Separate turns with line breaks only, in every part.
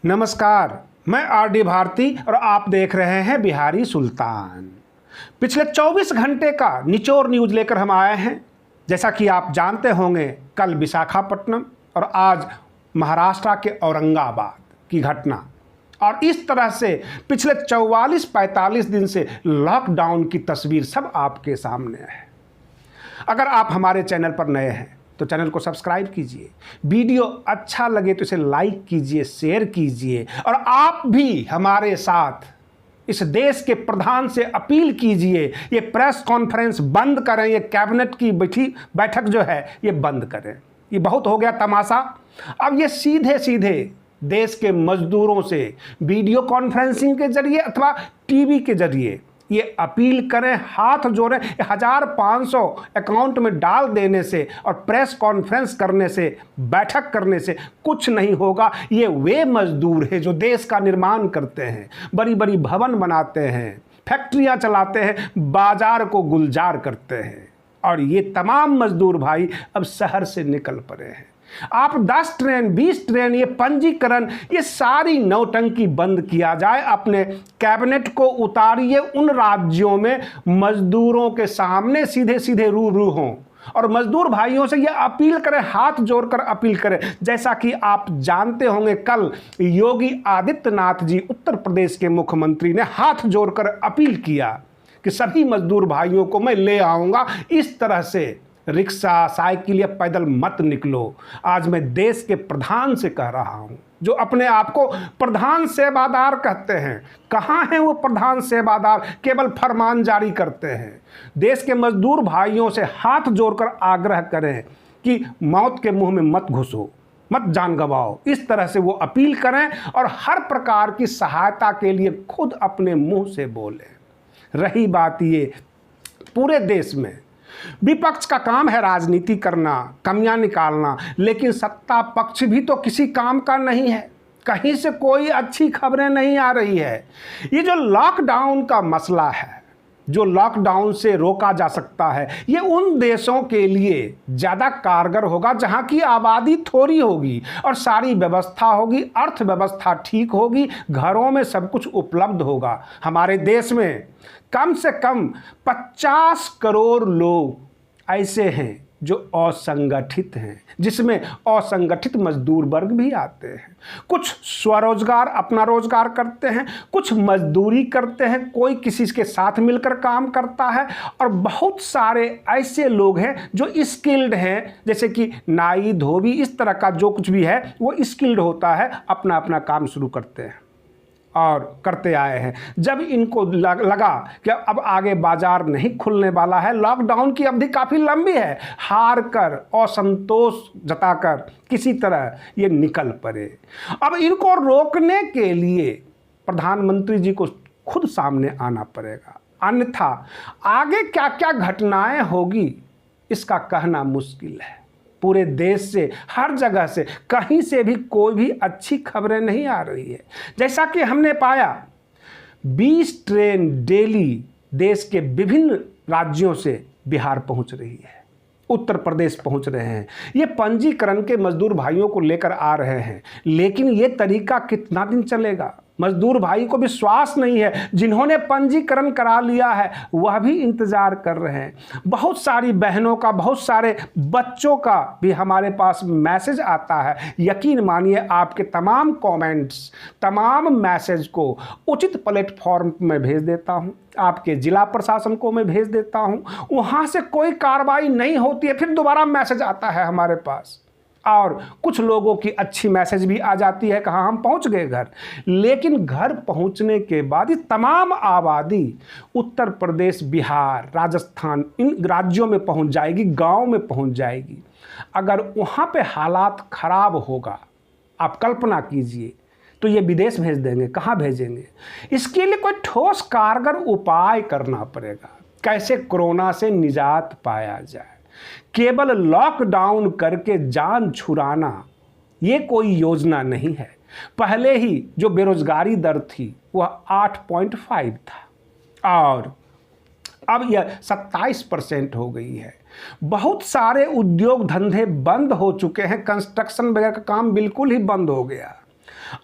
नमस्कार, मैं आर.डी. भारती और आप देख रहे हैं बिहारी सुल्तान। पिछले 24 घंटे का निचोड़ न्यूज़ लेकर हम आए हैं। जैसा कि आप जानते होंगे, कल विशाखापट्टनम और आज महाराष्ट्र के औरंगाबाद की घटना, और इस तरह से पिछले 44-45 दिन से लॉकडाउन की तस्वीर सब आपके सामने है। अगर आप हमारे चैनल पर नए हैं तो चैनल को सब्सक्राइब कीजिए, वीडियो अच्छा लगे तो इसे लाइक कीजिए, शेयर कीजिए, और आप भी हमारे साथ इस देश के प्रधान से अपील कीजिए, ये प्रेस कॉन्फ्रेंस बंद करें, ये कैबिनेट की बैठक जो है ये बंद करें। ये बहुत हो गया तमाशा। अब ये सीधे सीधे देश के मजदूरों से वीडियो कॉन्फ्रेंसिंग के जरिए अथवा टीवी के जरिए ये अपील करें, हाथ जोड़ें। 1500 अकाउंट में डाल देने से और प्रेस कॉन्फ्रेंस करने से, बैठक करने से कुछ नहीं होगा। ये वे मजदूर हैं जो देश का निर्माण करते हैं, बड़ी बड़ी भवन बनाते हैं, फैक्ट्रियां चलाते हैं, बाजार को गुलजार करते हैं, और ये तमाम मजदूर भाई अब शहर से निकल पड़े हैं। आप 10 ट्रेन, 20 ट्रेन, ये पंजीकरण, ये सारी नौटंकी बंद किया जाए। अपने कैबिनेट को उतारिए उन राज्यों में मजदूरों के सामने सीधे सीधे रूबरू हों, और मजदूर भाइयों से ये अपील करें, हाथ जोड़कर अपील करें। जैसा कि आप जानते होंगे, कल योगी आदित्यनाथ जी, उत्तर प्रदेश के मुख्यमंत्री, ने हाथ जोड़कर अपील किया कि सभी मजदूर भाइयों को मैं ले आऊँगा। इस तरह से रिक्शा, साइकिल या पैदल मत निकलो। आज मैं देश के प्रधान से कह रहा हूं, जो अपने आप को प्रधान सेवादार कहते हैं। कहाँ हैं वो प्रधान सेवादार? केवल फरमान जारी करते हैं। देश के मजदूर भाइयों से हाथ जोड़कर आग्रह करें कि मौत के मुंह में मत घुसो, मत जान गंवाओ। इस तरह से वो अपील करें और हर प्रकार की सहायता के लिए खुद अपने मुंह से बोलें। रही बात ये, पूरे देश में विपक्ष का काम है राजनीति करना, कमियां निकालना, लेकिन सत्ता पक्ष भी तो किसी काम का नहीं है। कहीं से कोई अच्छी खबरें नहीं आ रही है। ये जो लॉकडाउन का मसला है, जो लॉकडाउन से रोका जा सकता है, ये उन देशों के लिए ज़्यादा कारगर होगा जहाँ की आबादी थोड़ी होगी और सारी व्यवस्था होगी, अर्थव्यवस्था ठीक होगी, घरों में सब कुछ उपलब्ध होगा। हमारे देश में कम से कम 50 करोड़ लोग ऐसे हैं जो असंगठित हैं, जिसमें असंगठित मजदूर वर्ग भी आते हैं। कुछ स्वरोजगार, अपना रोजगार करते हैं, कुछ मजदूरी करते हैं, कोई किसी के साथ मिलकर काम करता है, और बहुत सारे ऐसे लोग हैं जो स्किल्ड हैं, जैसे कि नाई, धोबी, इस तरह का जो कुछ भी है वो स्किल्ड होता है, अपना अपना काम शुरू करते हैं और करते आए हैं। जब इनको लगा कि अब आगे बाजार नहीं खुलने वाला है, लॉकडाउन की अवधि काफ़ी लंबी है, हार कर, असंतोष जताकर किसी तरह ये निकल पड़े। अब इनको रोकने के लिए प्रधानमंत्री जी को खुद सामने आना पड़ेगा, अन्यथा आगे क्या क्या घटनाएं होगी इसका कहना मुश्किल है। पूरे देश से, हर जगह से, कहीं से भी कोई भी अच्छी खबरें नहीं आ रही है। जैसा कि हमने पाया, 20 ट्रेन डेली देश के विभिन्न राज्यों से बिहार पहुंच रही है, उत्तर प्रदेश पहुंच रहे हैं। ये पंजीकरण के मजदूर भाइयों को लेकर आ रहे हैं, लेकिन ये तरीका कितना दिन चलेगा? मजदूर भाई को विश्वास नहीं है। जिन्होंने पंजीकरण करा लिया है वह भी इंतजार कर रहे हैं। बहुत सारी बहनों का, बहुत सारे बच्चों का भी हमारे पास मैसेज आता है। यकीन मानिए, आपके तमाम कमेंट्स, तमाम मैसेज को उचित प्लेटफॉर्म में भेज देता हूं, आपके जिला प्रशासन को मैं भेज देता हूं, वहां से कोई कार्रवाई नहीं होती है, फिर दोबारा मैसेज आता है हमारे पास, और कुछ लोगों की अच्छी मैसेज भी आ जाती है, कहाँ हम पहुंच गए घर। लेकिन घर पहुंचने के बाद ये तमाम आबादी उत्तर प्रदेश, बिहार, राजस्थान, इन राज्यों में पहुंच जाएगी, गांव में पहुंच जाएगी। अगर वहाँ पे हालात खराब होगा, आप कल्पना कीजिए, तो ये विदेश भेज देंगे। कहाँ भेजेंगे? इसके लिए कोई ठोस कारगर उपाय करना पड़ेगा। कैसे कोरोना से निजात पाया जाए? केवल लॉकडाउन करके जान छुड़ाना ये कोई योजना नहीं है। पहले ही जो बेरोजगारी दर थी वह 8.5 था, और अब यह 27% हो गई है। बहुत सारे उद्योग धंधे बंद हो चुके हैं, कंस्ट्रक्शन वगैरह का काम बिल्कुल ही बंद हो गया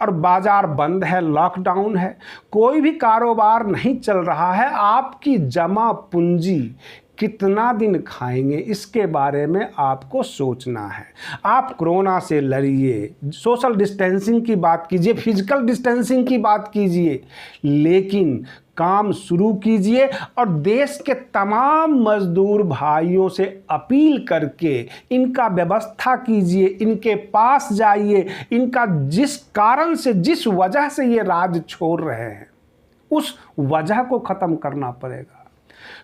और बाजार बंद है, लॉकडाउन है, कोई भी कारोबार नहीं चल रहा है। आपकी जमा पूंजी कितना दिन खाएंगे, इसके बारे में आपको सोचना है। आप कोरोना से लड़िए, सोशल डिस्टेंसिंग की बात कीजिए, फिजिकल डिस्टेंसिंग की बात कीजिए, लेकिन काम शुरू कीजिए और देश के तमाम मजदूर भाइयों से अपील करके इनका व्यवस्था कीजिए, इनके पास जाइए, इनका जिस कारण से, जिस वजह से ये राज्य छोड़ रहे हैं, उस वजह को ख़त्म करना पड़ेगा।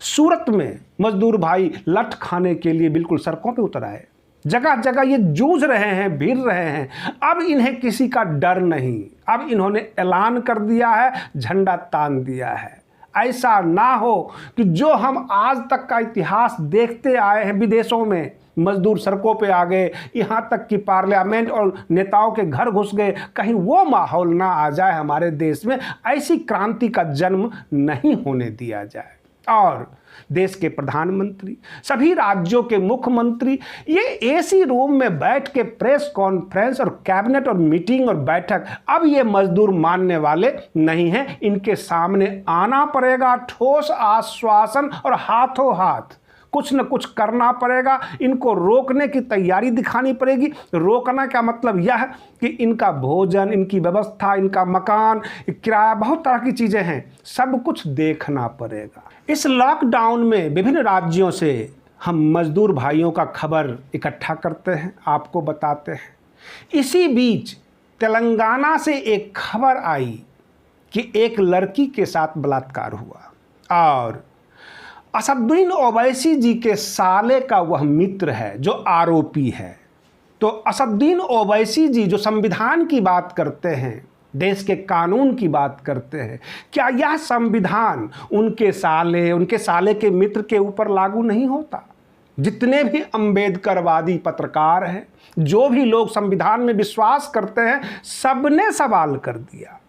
सूरत में मजदूर भाई लठ खाने के लिए बिल्कुल सड़कों पे उतर आए, जगह जगह ये जूझ रहे हैं, भिड़ रहे हैं। अब इन्हें किसी का डर नहीं, अब इन्होंने ऐलान कर दिया है, झंडा तान दिया है। ऐसा ना हो कि जो हम आज तक का इतिहास देखते आए हैं, विदेशों में मजदूर सड़कों पे आ गए, यहाँ तक कि पार्लियामेंट और नेताओं के घर घुस गए, कहीं वो माहौल ना आ जाए हमारे देश में। ऐसी क्रांति का जन्म नहीं होने दिया जाए। और देश के प्रधानमंत्री, सभी राज्यों के मुख्यमंत्री ये एसी रूम में बैठ के प्रेस कॉन्फ्रेंस और कैबिनेट और मीटिंग और बैठक, अब ये मजदूर मानने वाले नहीं हैं। इनके सामने आना पड़ेगा, ठोस आश्वासन और हाथों हाथ कुछ न कुछ करना पड़ेगा। इनको रोकने की तैयारी दिखानी पड़ेगी। रोकना का मतलब यह कि इनका भोजन, इनकी व्यवस्था, इनका मकान, किराया, बहुत तरह की चीज़ें हैं, सब कुछ देखना पड़ेगा। इस लॉकडाउन में विभिन्न राज्यों से हम मजदूर भाइयों का खबर इकट्ठा करते हैं, आपको बताते हैं। इसी बीच तेलंगाना से एक खबर आई कि एक लड़की के साथ बलात्कार हुआ और असदुद्दीन ओवैसी जी के साले का वह मित्र है जो आरोपी है। तो असदुद्दीन ओवैसी जी जो संविधान की बात करते हैं, देश के कानून की बात करते हैं, क्या यह संविधान उनके साले के मित्र के ऊपर लागू नहीं होता? जितने भी अंबेडकरवादी पत्रकार हैं, जो भी लोग संविधान में विश्वास करते हैं, सबने सवाल कर दिया।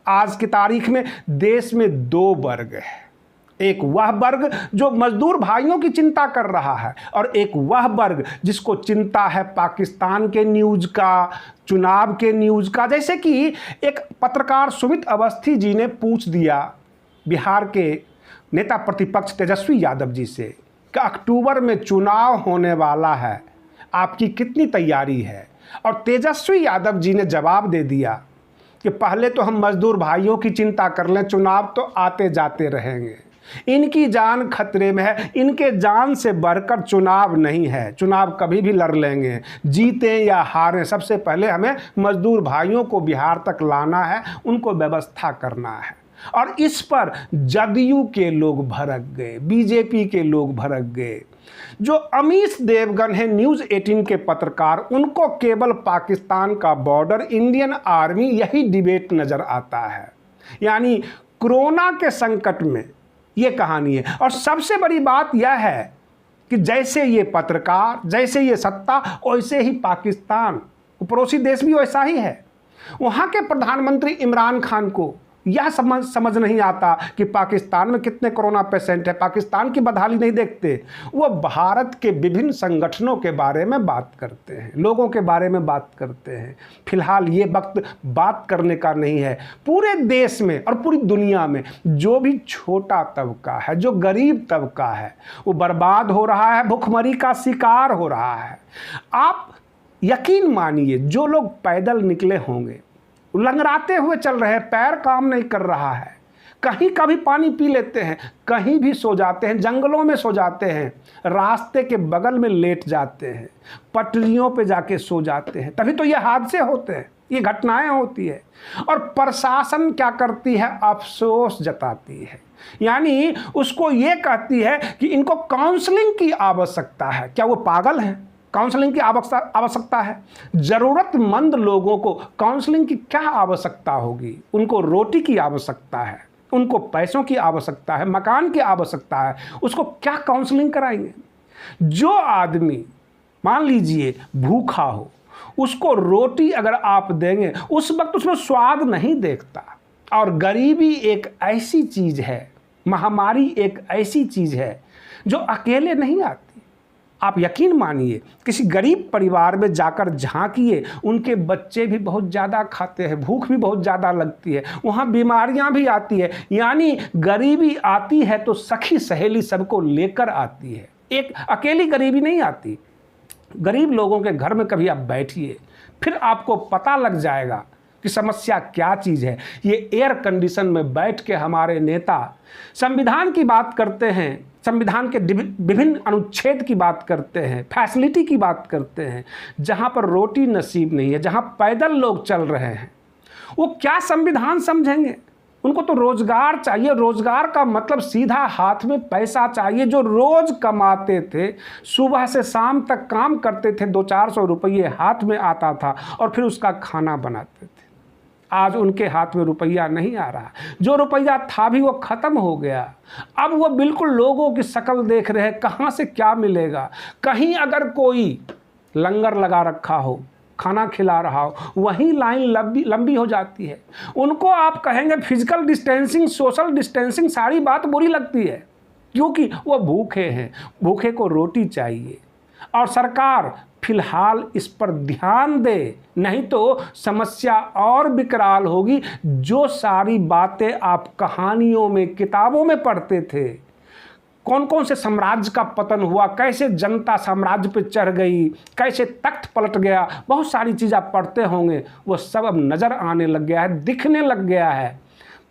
आज की तारीख में देश में दो वर्ग है, एक वह वर्ग जो मजदूर भाइयों की चिंता कर रहा है और एक वह वर्ग जिसको चिंता है पाकिस्तान के न्यूज़ का, चुनाव के न्यूज़ का। जैसे कि एक पत्रकार सुमित अवस्थी जी ने पूछ दिया बिहार के नेता प्रतिपक्ष तेजस्वी यादव जी से कि अक्टूबर में चुनाव होने वाला है, आपकी कितनी तैयारी है? और तेजस्वी यादव जी ने जवाब दे दिया कि पहले तो हम मजदूर भाइयों की चिंता कर लें, चुनाव तो आते जाते रहेंगे, इनकी जान खतरे में है, इनके जान से बढ़कर चुनाव नहीं है, चुनाव कभी भी लड़ लेंगे, जीतें या हारें, सबसे पहले हमें मजदूर भाइयों को बिहार तक लाना है, उनको व्यवस्था करना है। और इस पर जदयू के लोग भड़क गए, बीजेपी के लोग भड़क गए। जो अमीश देवगन है न्यूज़ 18 के पत्रकार, उनको केवल पाकिस्तान का बॉर्डर, इंडियन आर्मी, यही डिबेट नज़र आता है। यानी कोरोना के संकट में ये कहानी है। और सबसे बड़ी बात यह है कि जैसे ये पत्रकार, जैसे ये सत्ता, वैसे ही पाकिस्तान, पड़ोसी देश भी वैसा ही है। वहाँ के प्रधानमंत्री इमरान खान को यह समझ नहीं आता कि पाकिस्तान में कितने कोरोना पेशेंट हैं, पाकिस्तान की बदहाली नहीं देखते। वो भारत के विभिन्न संगठनों के बारे में बात करते हैं, लोगों के बारे में बात करते हैं। फिलहाल ये वक्त बात करने का नहीं है। पूरे देश में और पूरी दुनिया में जो भी छोटा तबका है, जो गरीब तबका है, वो बर्बाद हो रहा है, भुखमरी का शिकार हो रहा है। आप यकीन मानिए, जो लोग पैदल निकले होंगे, लंगड़ाते हुए चल रहे हैं, पैर काम नहीं कर रहा है, कहीं का भी पानी पी लेते हैं, कहीं भी सो जाते हैं, जंगलों में सो जाते हैं, रास्ते के बगल में लेट जाते हैं, पटरियों पे जाके सो जाते हैं, तभी तो ये हादसे होते हैं, ये घटनाएं होती है। और प्रशासन क्या करती है? अफसोस जताती है, यानी उसको ये कहती है कि इनको काउंसलिंग की आवश्यकता है। क्या वो पागल हैं? काउंसलिंग की आवश्यकता है? ज़रूरतमंद लोगों को काउंसलिंग की क्या आवश्यकता होगी? उनको रोटी की आवश्यकता है, उनको पैसों की आवश्यकता है, मकान की आवश्यकता है, उसको क्या काउंसलिंग कराएंगे? जो आदमी मान लीजिए भूखा हो, उसको रोटी अगर आप देंगे, उस वक्त उसमें स्वाद नहीं देखता। और गरीबी एक ऐसी चीज़ है, महामारी एक ऐसी चीज़ है जो अकेले नहीं आती। आप यकीन मानिए, किसी गरीब परिवार में जाकर झांकिए, उनके बच्चे भी बहुत ज़्यादा खाते हैं, भूख भी बहुत ज़्यादा लगती है, वहाँ बीमारियाँ भी आती है। यानी गरीबी आती है तो सखी सहेली सबको लेकर आती है, एक अकेली गरीबी नहीं आती। गरीब लोगों के घर में कभी आप बैठिए, फिर आपको पता लग जाएगा कि समस्या क्या चीज़ है। ये एयर कंडीशन में बैठ के हमारे नेता संविधान की बात करते हैं, संविधान के विभिन्न अनुच्छेद की बात करते हैं, फैसिलिटी की बात करते हैं। जहाँ पर रोटी नसीब नहीं है, जहाँ पैदल लोग चल रहे हैं, वो क्या संविधान समझेंगे? उनको तो रोजगार चाहिए। रोजगार का मतलब सीधा हाथ में पैसा चाहिए। जो रोज कमाते थे, सुबह से शाम तक काम करते थे, 200-400 रुपये हाथ में आता था और फिर उसका खाना बनाते थे। आज उनके हाथ में रुपया नहीं आ रहा, जो रुपया था भी वो ख़त्म हो गया। अब वो बिल्कुल लोगों की शक्ल देख रहे हैं, कहाँ से क्या मिलेगा। कहीं अगर कोई लंगर लगा रखा हो, खाना खिला रहा हो, वहीं लाइन लंबी हो जाती है। उनको आप कहेंगे फिजिकल डिस्टेंसिंग, सोशल डिस्टेंसिंग, सारी बात बुरी लगती है, क्योंकि वो भूखे हैं, भूखे को रोटी चाहिए। और सरकार फिलहाल इस पर ध्यान दे, नहीं तो समस्या और विकराल होगी। जो सारी बातें आप कहानियों में, किताबों में पढ़ते थे, कौन कौन से साम्राज्य का पतन हुआ, कैसे जनता साम्राज्य पे चढ़ गई, कैसे तख्त पलट गया, बहुत सारी चीज़ आप पढ़ते होंगे, वो सब अब नज़र आने लग गया है, दिखने लग गया है।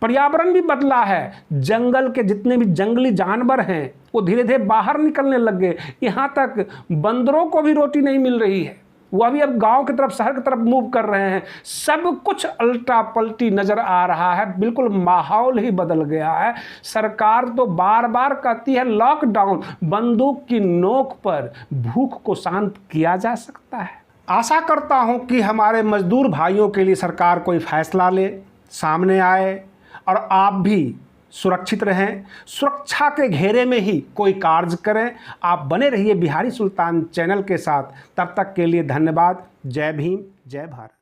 पर्यावरण भी बदला है। जंगल के जितने भी जंगली जानवर हैं वो धीरे धीरे बाहर निकलने लग गए। यहाँ तक बंदरों को भी रोटी नहीं मिल रही है, वह भी अब गांव की तरफ, शहर की तरफ मूव कर रहे हैं। सब कुछ उल्टा पलटी नज़र आ रहा है, बिल्कुल माहौल ही बदल गया है। सरकार तो बार बार कहती है लॉकडाउन, बंदूक की नोक पर भूख को शांत किया जा सकता है। आशा करता हूँ कि हमारे मजदूर भाइयों के लिए सरकार कोई फैसला ले, सामने आए और आप भी सुरक्षित रहें, सुरक्षा के घेरे में ही कोई कार्य करें। आप बने रहिए बिहारी सुल्तान चैनल के साथ। तब तक के लिए धन्यवाद। जय भीम, जय भारत।